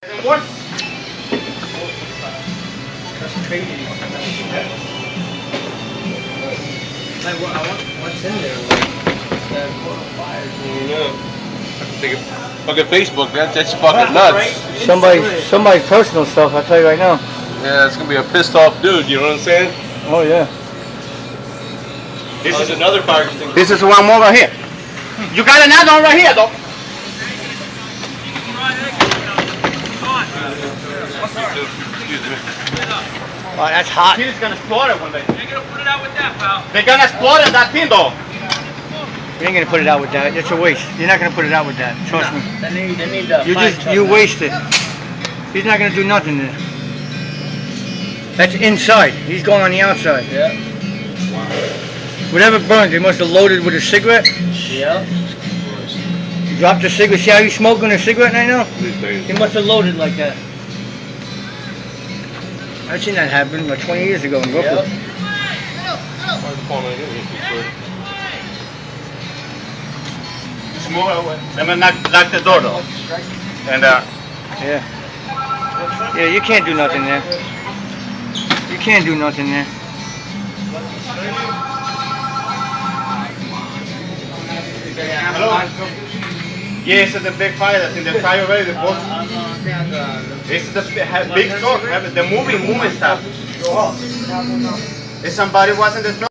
What? That's crazy. Like, what's in there? Like, Fucking Facebook, that's fucking nuts. Somebody's personal stuff, I'll tell you right now. Yeah, it's gonna be a pissed off dude, you know what I'm saying? Oh yeah. This is another fire extinguisher. This is one more right here. You got another one right here, though. Excuse me. Oh, that's hot. He's gonna explode it one day. They're gonna put it out with that, pal. They're gonna explode it, that thing, though. You ain't gonna put it out with that. It's a waste. You're not gonna put it out with that. Trust me. They need the You waste it. He's not gonna do nothing there. That's inside. He's going on the outside. Yeah. Whatever burns, he must have loaded with a cigarette. Yeah. You dropped a cigarette. See how you smoking a cigarette right now? These days. He must have loaded like that. I've seen that happen like 20 years ago in Brooklyn. Yep. Just move it away. Let me lock the door, though. And, Yeah. Yeah, you can't do nothing there. You can't do nothing there. hello? Yeah, it's the big fire that's in the fire already. It's the big store. The moving stuff. If somebody was in the store.